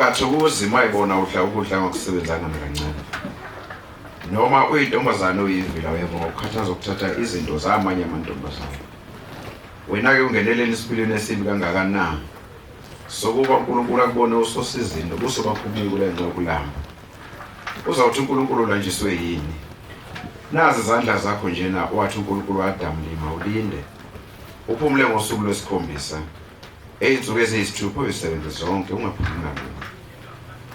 ungathokozi mayibona ukudla ngokusebenzana kancane noma uyintombazane uyivila uyebo ngokukhathaza ukuthatha izinto zamanye amantombazane wena ke ungeneleni isipilini esibi kangakanani sokuba uNkulunkulu akubone usosizini kusuka kubuye kule ngcokulamba uzawuthi uNkulunkulu lanjiswe yini nazi izandla zakho njena wathi uNkulunkulu waAdam lima ulinde uphumule ngosuku lwesikhombisa eyinsuku eziyisithupha uyisebenze zonke ungaphumi ngalutho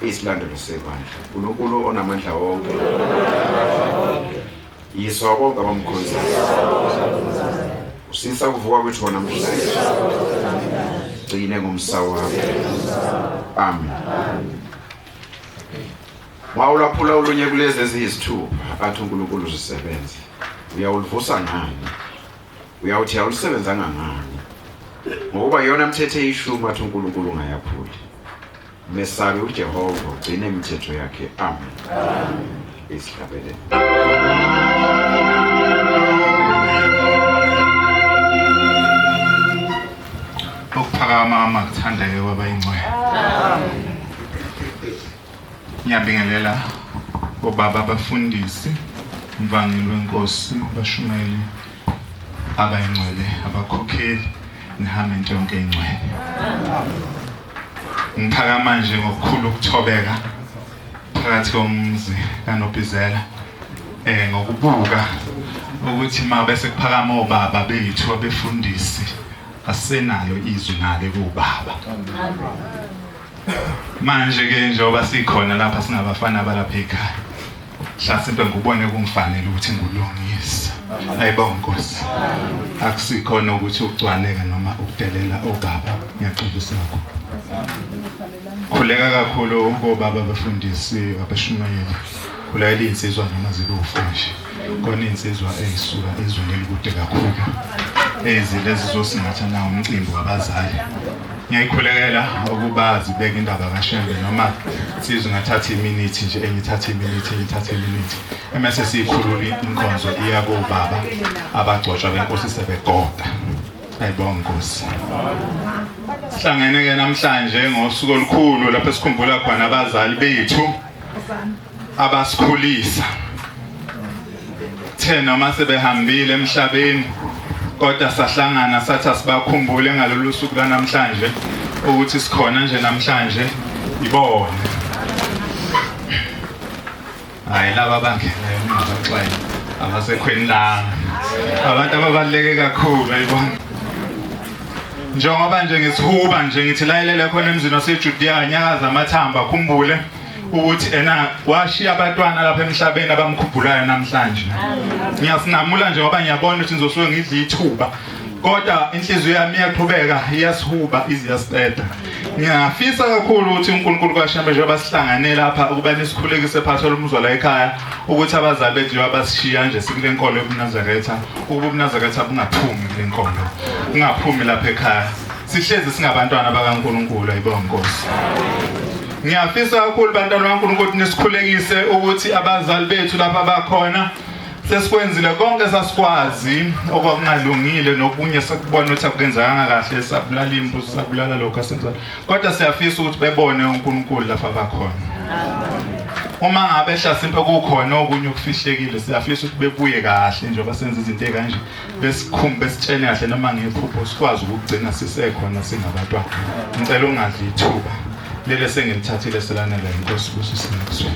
isilandelo sebandla uNkulunkulu onamandla wonke yiswa konke abamkhonza usisa kuvuka kwethu namhlanje gcine ngomsawa amen mawulaphula ulunye kulezi eziyisithupha athi uNkulunkulu uzisebenze uyawulivusa ngani uyawuthi awulisebenzanga ngani ngoba yona mthethe ishumi athi uNkulunkulu ungayaphuli mesabe uJehova ugcine imithetho yakhe amen isihlabele ukuphakama makuthandeke kwaba ingcwele ngiyabingelela obaba abafundisi umvangeli wenkosi abashumeli abayingcwele abakhokheli nehamente yonke ingcwele ngiphakama nje ngokukhulu ukuthobeka phakathi komzi kaNobhizela ngokubuka ukuthi mabese kuphakama obaba bethu abefundisi asenalo izwi ngale kubaba manje ke njengoba sikhona lapha singabafana abalapha ekhaya mhlasimbe ngubone kungifanele ukuthi ngulungisa ayibonga Nkosi akusikhona ukuthi ucwaneka noma ukudelela obaba ngiyaxolisa lokho khuleka kakhulu ngobaba abafundisi abashumayeli kulayela insizwa noma zilufunje kona insizwa eyisuka ezweni elikude kakhulu ezilezi zosingatha nawo umcimbi wabazali ngiyayikhulekela ukuba zibeke indaba kaShembe noma sizwe ngathatha iminute nje engithatha iminute emase siyikhulula inkonzo iyabo baba abagcotshwa benkosi sebegoda ayibonga Nkosi sihlangene ke namhlanje ngosuku olukhulu lapho esikhumbula khona abazali bethu abasikhulisa thena mase behambile emhlabeni kodwa sahlangana sathi asibakhumbule ngalolu suku namhlanje ukuthi sikhona nje namhlanje ibone hayi laba bangenayo ngabaxwayile abasekhweni lami abantu ababaleke kakhulu ayibona njengoba nje ngisihuba nje ngithi layelele khona emzini waseJudiya nyakaza amathamba khumbule ukuthi ena washiya abantwana lapha emhlabeni abamkhumbulayo namhlanje ngiyasinamula nje ngoba ngiyabona ukuthi nizosuke ngidla ithuba kodwa inhliziyo yami iyaqhubeka iyasihuba iziyasiceda ngiyafisa kakhulu ukuthi uNkulunkulu kaShembe njengoba sihlangane lapha ukuba nisikhulekise phatho lomuzwa la ekhaya ukuthi abazali bethu abasishiya nje sikule nkolo yobuNazaretha ukuba ubuNazaretha bungaphumi kule nkolo ungaphumi lapha ekhaya sihlezi singabantwana bakaNkulunkulu ayibonga Nkosi ngiyafisa kakhulu bantwana baNkulunkulu ukuthi nisikhulekise ukuthi abazali bethu lapha bakhona sesikwenzile konke sasikwazi okwakungalungile nokunye sakubona ukuthi akuyenzanga kahle sabulala imbuzi sabulala lokho asenza kodwa siyafisa ukuthi bebone uNkulunkulu lapha bakhona uma ngabe hlasimpe kukhona okunye okufihlekile siyafisa ukuthi bebuye kahle njengoba senza izinto ezikanje besikhumbe besitshene kahle noma ngephupho sikwazi ukugcina sisekhona singabantwana ngicela ungadli ithuba lele sengilithathile selanela inkosi busisinikwe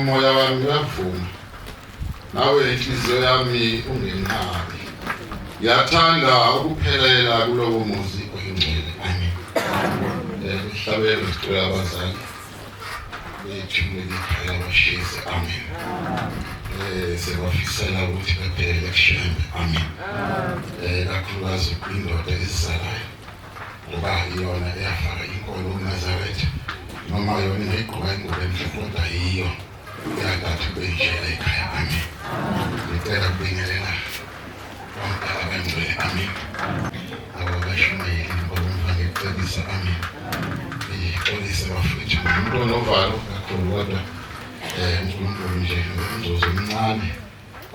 umoya wami uyavuma nawe inhliziyo yami ungenqabi ngiyathanda ukuphelela kulowo muzi oyingcwele amen mhlabeni sicela abazali bethu ngekhaya abashezi amen sebafisela ukuthi baphelele kuShembe amen kakhulukazi indoda ezizalayo ngoba iyona eyafaka inkolo uNazaretha noma yona ingayigqoka ingubo emhlophe kodwa yiyo yadathu benjela ekhaya amen ngicela kubingelela bonke ngcwele amen ababashumeli ngomfane ecebisa amen ixolise bafethu umuntu onovalo kakhulu kodwa uNkulunkulu nje umzuzu omncane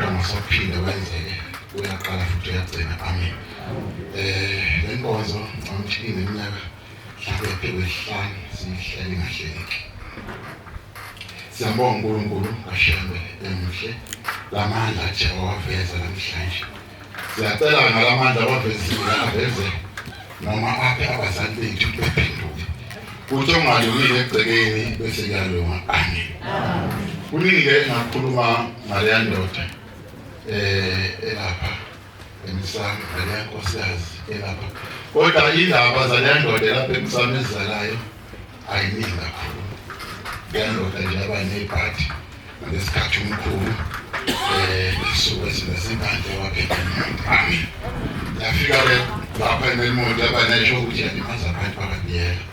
ongasaphinde wenzeke uyaqala futhi uyagcina amen le nkonzo amthini iminyaka mhlawumbe emihlanu siyihleli ngahleleki siyabonga uNkulunkulu kashembe emuhle lamandla athi wawaveza namhlanje siyacela ngalamandla awavezile aveze noma aphe abazali bethu bephenduke kuthi ongalungile egcekeni bese kuyalunga amen kuningi ngakhuluma ngaleya ndoda elapha emsamo ngaleya nkosikazi elapha kodwa indaba zaleya ndoda elapha emsamo ezizalayo ayiningi kakhulu leya ndoda nje abanebhadi ngesikhathi umkhulu isuke sinasibandla waphethe amen yafika lapha enemoto abanesho ukuthi yalimaza abantu bakabiyela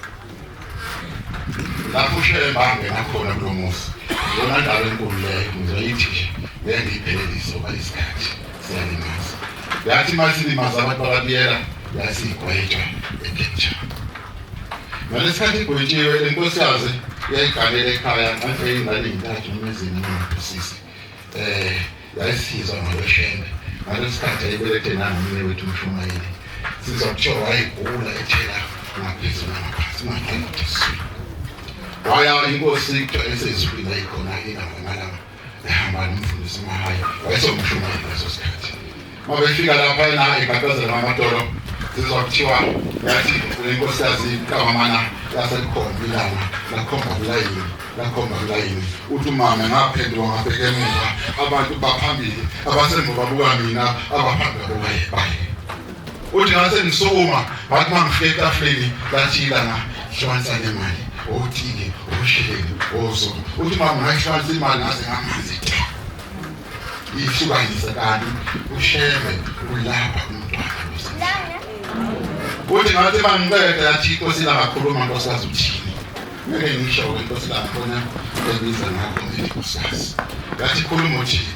lapho ushembange nakhona kulo muzi yona ndawo enkulu leyo ngizoyithi ngiyiphelelisa oba isikhathi siyalimaza yathi masilimaza abantu bakabiyela yasigwetshwa ekentsha ngalesikhathi igwetshiwe lenkosikazi yayiganele ekhaya manje ingane intathu emizini nokusisi yayisizwa ngaloshembe ngalesikhathi ayibelethe nangumne wethu umshumayeli sizokutsho wayigula ethela ngaphezulu ngaphansi manje waya inkosi esezwini ayikhona ingamalanga ehamba nomfundisi mahaya wayesomshumayeli leso sikhathi mabefika lapha na egatazela amadolo sizokuthiwa yathi lenkosikazi kamamana yasekhona ilanga lakhomba kulayini uthi umama ngaphenduka ngabheka emuva abantu baphambili abasemuva buka mina abaphambili baye uthi ngase ngisukuma bathi mangifike etafuleni lathi ilanga hlanza nemali othile oshileni ozo uthi mama ngayihlanza imali ngaze ngamanzi ihlukanisa kanti ushebe ulapha umntwana uthi ngathi mangiqeda yathi inkosi la ngakhuluma nkosikazi uthini ngeke ngisho inkosi la khona ebiza ngakho nkosikazi yathi khuluma uthini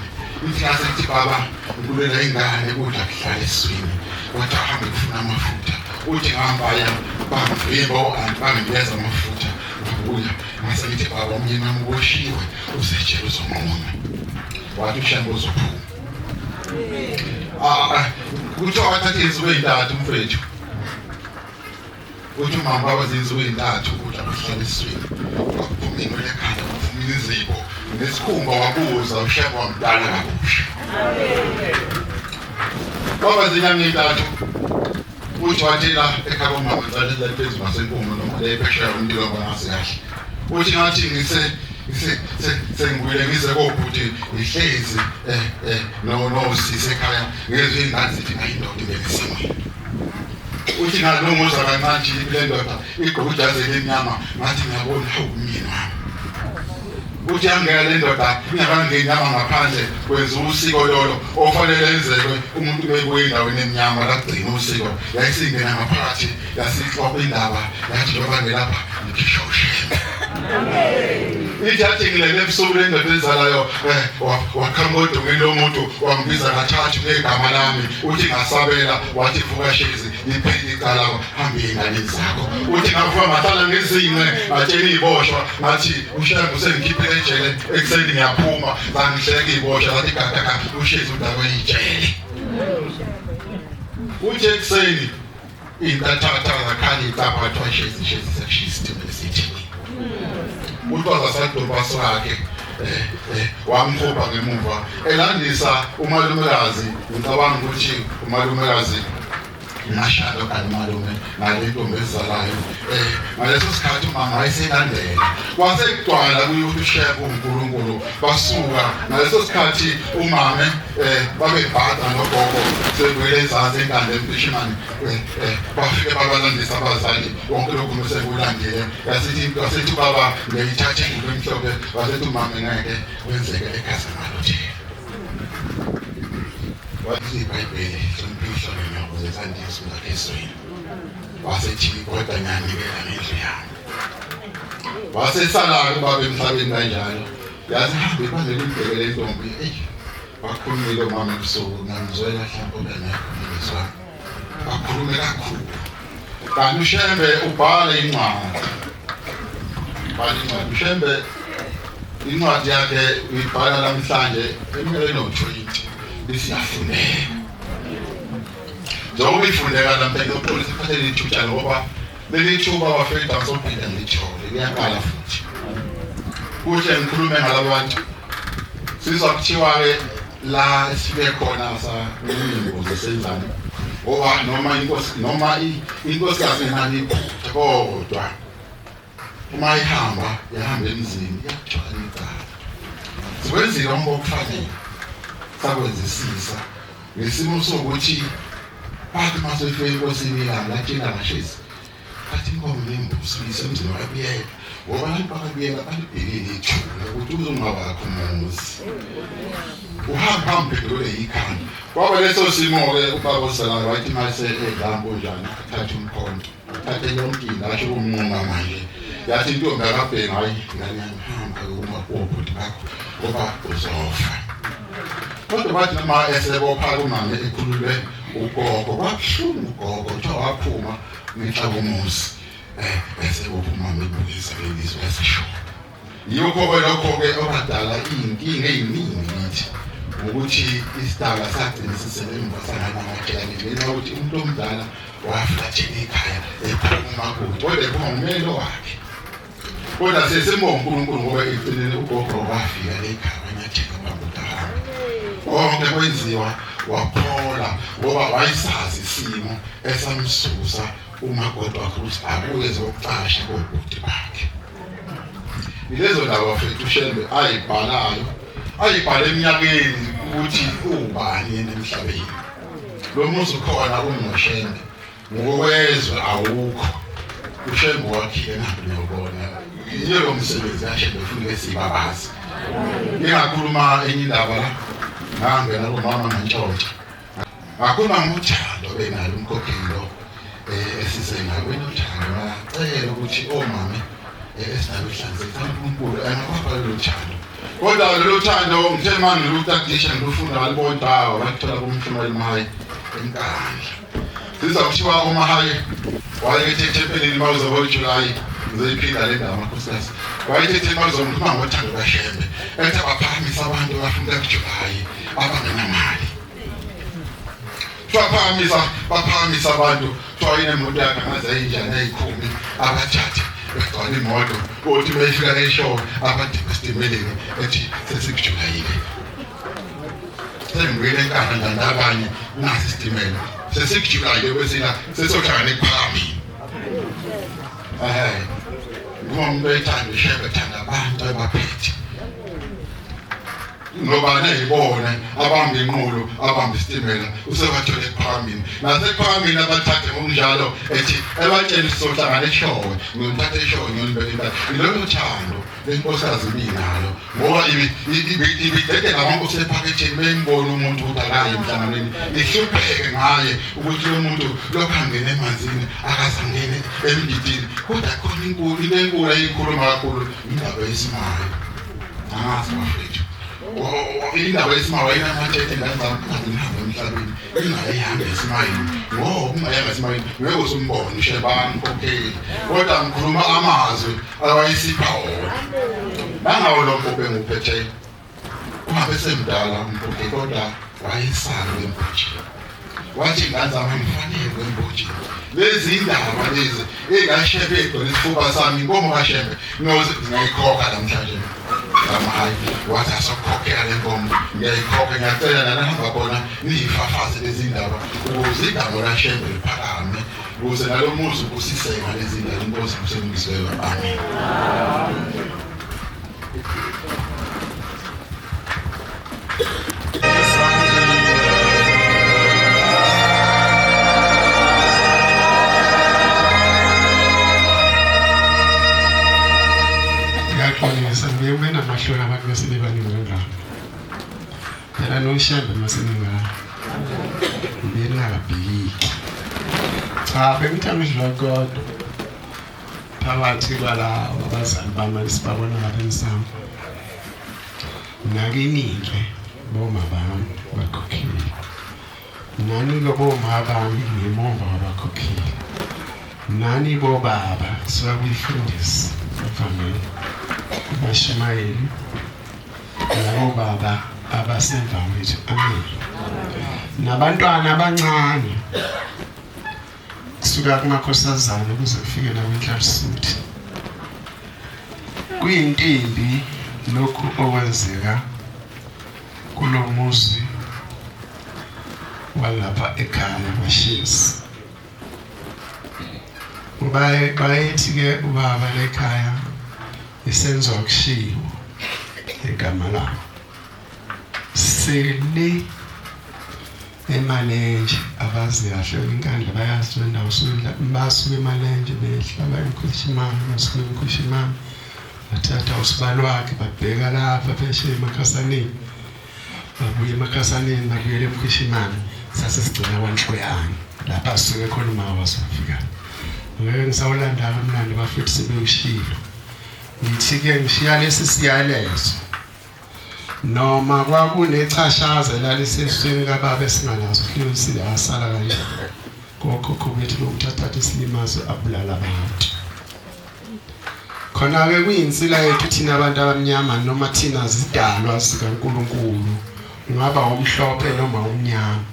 ihlase ithi baba ngikulela ingane ukudla kuhlala eswini kodwa hambe kufuna amafutha uthi ngihambaya bamvibo anginikeza amafutha ngabuya ngase ngithi baba umyeni wami uboshiwe usetshela uzonquma wathi ushambo uzophuma kuthiwa wathatha izinsuku ezintathu umfethu uthi umama wazenziwe intathu ukudla kuhlala eswini waphuma inwele ekhanda waphuma izibo nesikhumba wabuza ushebo wamdala kabusha baba zinyanga intathu uthi wathela ekhaya komama nzalela phezulu ngasenkumo noma lephesheya umlilo ngase kahle uthi ngathi sengibuyele ngize kobuthi ihlezi nosisi ekhaya ngezwe ingane zithi ngayindoda ngesimwe uthi ngalongoza kancane le ndoda igqojaze lemnyama ngathi ngiyabona umyeni wami uthi angeke le ndoda ingakangenyama ngaphandle kwenza usiko lolo ofanele enzekwe umuntu bebuye endaweni emnyama lagcina usiko yayisingena ngaphakathi yasixoxa indaba yathi njengoba ngelapha ngishoshe ithi ngilele ebusuku le ndoda ezalayo wakhamodo ngelomuntu wangibiza kathathu ngegama lami uthi ngasabela wathi vuka shezi ipheli icala hambe ingane zakho uthi ngavuka ngahlala ngezinqe atshela iboshwa ngathi ushambo sengikhiphele ejele ekseni ngiyaphuma bangihleka iboshwa ngathi gagaka ushezi udaba yijele uthi ekseni intathatha zakhali icapha twashezi sekushisitimele sithi utwaza sadobaso yakhe wamkhupha ngemuva elandisa umalumekazi ngicabanga ukuthi umalumekazi ngashado kanimalume ngale ntombi ezalayo ngaleso sikhathi umama wayeselandela kwasekugcwala kuyuthi ushebo uNkulunkulu basuka ngaleso sikhathi umama babebhada nogogo sebuyele ezansi enkande empishimani bafike babalandisa abazali wonke lokhu mesekulandile yasithi baba ngiyithathe ngimhlophe wasethi umama ngeke wenzeke ekhaya ngalothi wathi iBhayibheli somphihlo nabo zesandisi ngakesweni wasethi kodwa nyanikela ngendlu yami wasesala kuba emhlabeni kanjalo yazi hambe banelibhekele intombi wakhulumile mama ebusuku ngangizwela mhlawumbe ngiyakho wakhulume kakhulu kanti uShembe ubhala incwadi uShembe incwadi yakhe uyibhala namhlanje eminyakeni no-20 bisiyafundeka njengoba ifundeka namhlanje upolisi iphathele ithutshana ngoba leli thuba wafika ngizophinde ngilithole liyaqala futhi kuhle ngikhulume ngalabo bantu sizwa kuthiwa-ke la esibe khona saingozi senzani ngoba noma inkosikazi nani kodwa uma ihamba emzini iyakuthwala icala sikwenzile okufanele sakwenzisisa ngesimo sokuthi bathi masefike inkosini ilanga latshela ngashezi athi inkomo nembuzi isemzini wakabiyela ngoba abantu bakabiyela balibhekile ithuna ukuthi uzongabakho umuzi uhamba phambili yikhanda kwaba leso simo-ke ubaba uSalala wathi mase edlambo njani athathe umkhonto athathe yonke into asho ukumnquma manje yathi intombi akabheki hayi ngane yami hamba uma ubhuti bakho ngoba uzofa kodwa bathi noma esebopha kumame ekhululwe ugogo kwabuhlungu ugogo kuthiwa waphuma ngenhla komuzi esebopha umame ebukisa lelizwe yaseshona yikho-ke lokho-ke okadala iy'nkinga ey'ningi kithi ukuthi isidala sagcina sisebenza sanganamatshelane ngenxa yokuthi umuntu omdala wafulathela ekhaya ephuma kude kodwa ephuma ngumelo wakhe kodwa sesembonga uNkulunkulu ngoba ekugcineni ugogo wafika lekhaya wanyathela phambi ahambe konke kwenziwa waphola ngoba wayesazi isimo esamsusa umakoti wakhe ukuthi abuye ezokucasha kobhuti bakhe ilezo ndaba wafethu uShembe ayibhala eminyakeni ukuthi ubani yena emhlabeni lo muzi ukhona uNoShembe ngokwezwe awukho uShembe wakhile nabi niyobona yiyo lo msebenzi kaShembe ufike sibabazi ngingakhuluma enye indaba la ngangena kumama ngantshontsha ngakhuluma ngothando benalo umkhokheli lo esisengaweni uthando ngacela ukuthi omame esinabehlanzeka uNkulunkulu angabapha lelo thando kodwa lelo thando ngithe manje lutadisha ngilufunda walibondawo wathola kumshumela imahayi enkandla sizakuthiwa umahayi wayethe ethempelini mawuzoba uJulayi ngizoyiphinda le ndaba makhosikazi wayethe mawuzokhuluma ngothando kaShembe ethi abaphakamisa abantu abafunda kuJulayi abangenamali baphakamisa abantu kuthiwa inemoto yakhe ngaze ayinjani ayikhumi abathathe egcwala imoto othi beyifika eshowe abantu besitimeleni ethi sesikujulayile sengibuyele enkandla ndabanye nasi isitimela sesikujulayile kwesina sesohlangana ekuphakameni umuntu ethanda uShembe ethanda abantu abaphethe ngoba nayibona abamba inqulo abamba isitimela usebathole ephamini nasephamini abathathe ngokunjalo ethi ebatshela sizohlangana eshowe ngiyothatha eshowe ngiyolibeka ilolo thando lenkosikazi binalo ngoba ibidede ngabankosi ephaketheni bembona umuntu ukuthi akayi emhlanganweni ihlupheke ngaye ukuthi lo muntu lokhu angene emanzini akazangene emgidini kodwa khona inkulu eyikhuluma kakhulu indaba yesimayo angazi bafethu indaba yesimayo ayinamathethe ngazama ngihamba emhlabeni ingayihamba esimayini ngoba ungayihamba esimayini ngeke usumbone uShebani okay kodwa ngikhuluma amazwi awayisipha wona nangawo lo mpophe nguphethe uhambe semdala umpophe kodwa wayesala embotsheni wathi ngazama ngifanele embotsheni lezi indaba lezi engaShembe egcwele isifuba sami inkomo kaShembe ngayikhokha namhlanje amahayi wathi asokhokhela le nkomo ngiyayikhokha ngiyacela nalahamba khona niyifafaze lezi ndaba ukuze igama laShembe liphakame ukuze nalo muzi ubusiseka lezi ndaba inkosi kusebenziswe amen. Ngiyabona amahlola abantu besebebani ngala. Phela noShembe maseninga. Ngiyengabhiki. Cha, bengithamishwa kodwa. Phakathi kwala abazali bami sibabona ngapha emsamo. Nakiningi boma bami bakhokhile. Nani boma bami ngemuva abakhokhile. Nani bobaba siwakuyifundisa family abashumayeli labo baba abasemva kwethu. Amen. Nabantwana abancane kusuka kumakhosazana kuze kufike nakwinhlansuthi. Kuyintimbi lokhu okwenzeka kulo muzi walapha ekhaya kwaShezi. Bayethi-ke ubaba lekhaya isenzwa kushiwo igama labo. Sele eMalenje abazi kahle inkandla bayazi lendawo sudla basuke eMalenje behlala eMkhushimane basuke eMkhushimane bathatha usibalo wakhe babheka lapha pheshe eMakhasaneni babuye eMakhasaneni babuyele eMkhushimane sasesigcina kwaNhloyane lapha suke khona uma wasafika. Ngeke ngisawulanda kamnandi bafethu sebewushilo. Ngithi-ke ngishiya lesi siyalezo noma kwakunechashaza lalisesweni kababa esingalazo hlosile asala kanje kokhokho bethu lokuthatha isilimazo abulala abantu. Khona-ke kuyinsila yethu thina abantu abamnyama noma thina zidalwa zikaNkulunkulu ungaba umhlophe noma umnyama.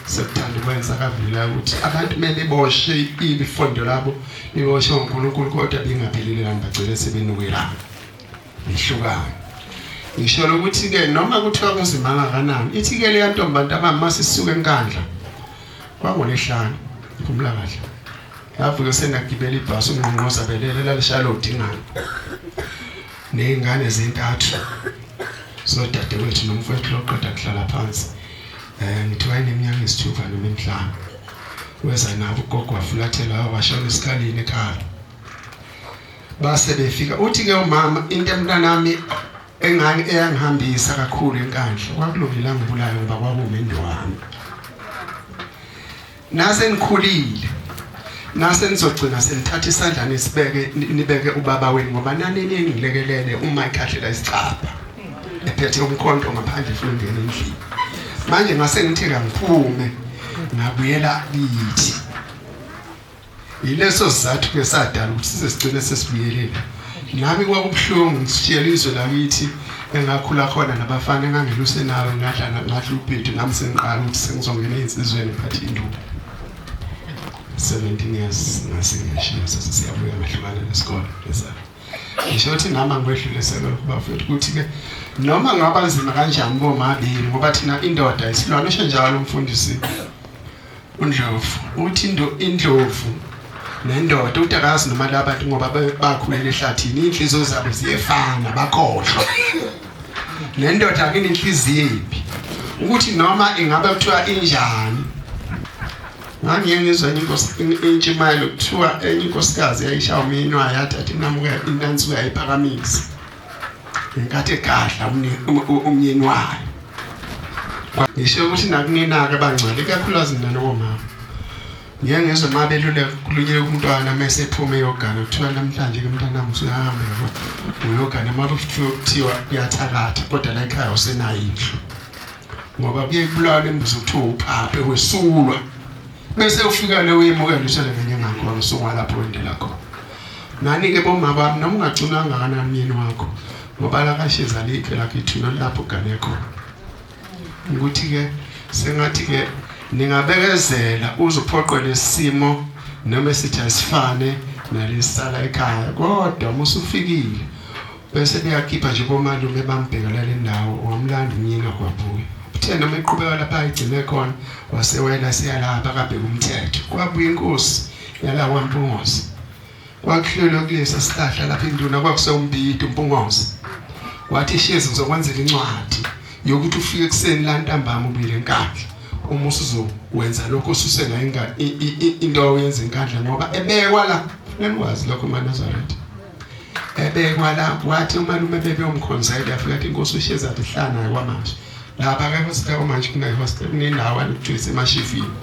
Sekuthanda ukwenza kavila ukuthi abantu beboshe ibifondo labo liboshe uNkulunkulu kodwa bengaphelelelani bagcine sebenukelana ihlukana. Ngisho ukuthi-ke noma kuthiwa kunzima kangakanani ithi-ke leya ntombantu abamasi sisuke enkandla kwaNgolesihlanu ngikhumbula kahle yavuke senagibela ibhasi uNgqongqoza belele lalishaya udingana ney'ngane zintathu zodadewethu nomfowethu loqeda kuhlala phansi. Ngithi wayeneminyaka eyisithupha noma emihlanu weza nabo ugogo wafulathela washona esikhaleni ekhaya. Base befika uthi-ke umama into emntanami engane eyangihambisa kakhulu enkandla kwakulungile ngibulayo ngoba kwakuwumendo wami. Nase nikhulile nase nizogcina senithatha isandla nibeke ubaba wenu ngoba nani ningilekelele uma ikhahlela isicapha ephethe umkhonto ngaphandle futhi ungena endlini. Manje ngase ngithi ngiphume ngabuyela kithi. Yileso sizathu-ke sadala ukuthi size sigcine sesibuyelele. Nami kwakubuhlungu ngisishiyela izwe lakithi engakhula khona nabafana engangiluse nawe ngadla ubhedu nami sengiqala ukuthi sengizongena ey'nsizweni ngiphathe induku. 17 years ngasengishiya sesiyabuya ngahlukana nesikole lesana. Ngisho ukuthi nami angikwedlule sekelo kubafethu ukuthi-ke noma ngaba nzima kanjani bomabili ngoba thina indoda isilwane esho njalo umfundisi uNdlovu uthi indlovu nendoda utakazi noma labantu ngoba bakhulela ehlathini inhliziyo zabo ziyefana bakhohlwa. Nendoda akini inhliziyo yiphi ukuthi noma ingabe kuthiwa injani. Ngangiyengizwa intshimayelo kuthiwa enye inkosikazi yayishaya uminwayo yathatha inamuka inansi uyayiphakamisa ngenkathi egahla umyeni wayo. Ngisho ukuthi nakunina-ke bangcwele ikakhulukazi mina nomama ngiyeke ngizwe uma beluleka khulunyele umntwana mase ephume eyogana kuthiwa namhlanje-ke mntanami usuyahamba uyogana uma kuthiwa kuyathakatha kodwa la ekhaya usenayo indlu ngoba kuye kubulawa lembuzi kuthiwa uphaphe wesulwa bese ufika le uyemukela usele ngenye ngakhona usungwalapho wendela khona. Nani-ke bomama bami noma ungagcina kangakanani myeni wakho ngoba la kaShezi alikho lakithi nolapho ugane khona. Ukuthi-ke sengathi-ke ningabekezela uzuphoqwe lesimo noma sithi asifane nalesala ekhaya kodwa uma usufikile bese beyakhipha nje bomalume bambhekela le ndawo wamlanda umyeni wakwabuya. Uthe noma eqhubeka lapha ayigcine khona wasewela siyalapha kabheka umthetho kwabuya inkosi yala kwaMpungozi kwakuhlelwa kulesa sihlahla lapha induna kwakusewumbidi uMpungozi wathi Shezi ngizokwenzela incwadi yokuthi ufike ekuseni la ntambama ubile enkandla uma usuzokwenza lokho ususenga into oyenza enkandla ngoba ebekwa la nenwazi lokho eNazaretha ebekwa la wathi umalume bebeyomkhonzela afika athi inkosi uShezi athi hlana kwamanje lapha ke hospital manje kunayo hospital kunendawo lokujwisa emashifini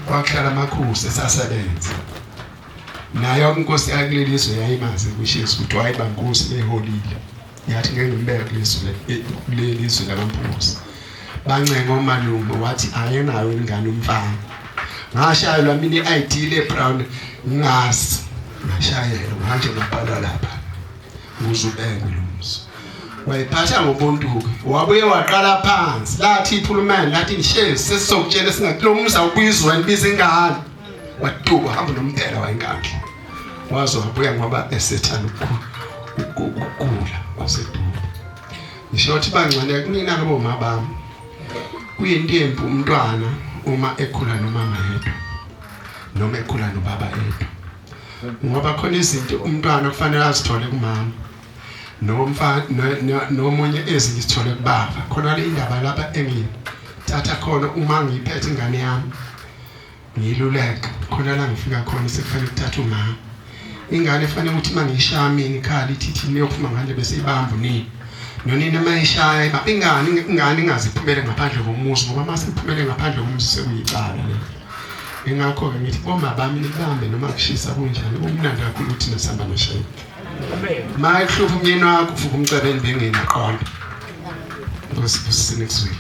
kwakuhlala amakhosi esasebenza nayo inkosi yakulelizwe yayimazi kuShezi ukuthi wayebanga inkosi eholile yathi ngeke ngimbeke kulelizwe labaMpungozi bancenga omalume wathi ayenayo ingane umfana. Ngashayelwa mina i-ID le brown ngazi. Ngashayelwa manje ngabhala lapha. Nguzubenge lo muzi. Wayiphatha ngobuntu wabuye waqala phansi lathi iphulumani lathi nishe sesizokutshela singakulomza ubuyizwa nibiza ingane watuka hamba nomdela wayinkandla wazo wabuya ngoba esethana ukukula waseduka ngisho ukuthi bangcane kunina kabo mabami kuyintembu umntwana uma ekhula nomama yedwa noma ekhula nobaba yedwa ngoba khona izinto umntwana kufanele azithole kumama nomunye ezinye sithole kubaba khona le indaba lapha engithatha khona uma ngiphethe ingane yami ngiyiluleka khona la ngifika khona sekufanele ukuthatha umama ingane efanele ukuthi mangishaya mina ikhala ithi niyophuma ngale bese ibamba nini nonina mayishaya ingane ingaziphumele ngaphandle komuzi ngoba mase iphumele ngaphandle komuzi sekuyicala le ingakho ke ngithi boma bami nibambe noma kushisa kunjani umnandi kakhulu ukuthi nasamba noshayi ma ehlupha umyeni wakho uvuka umcebeni bengena qonda ngosibusise next week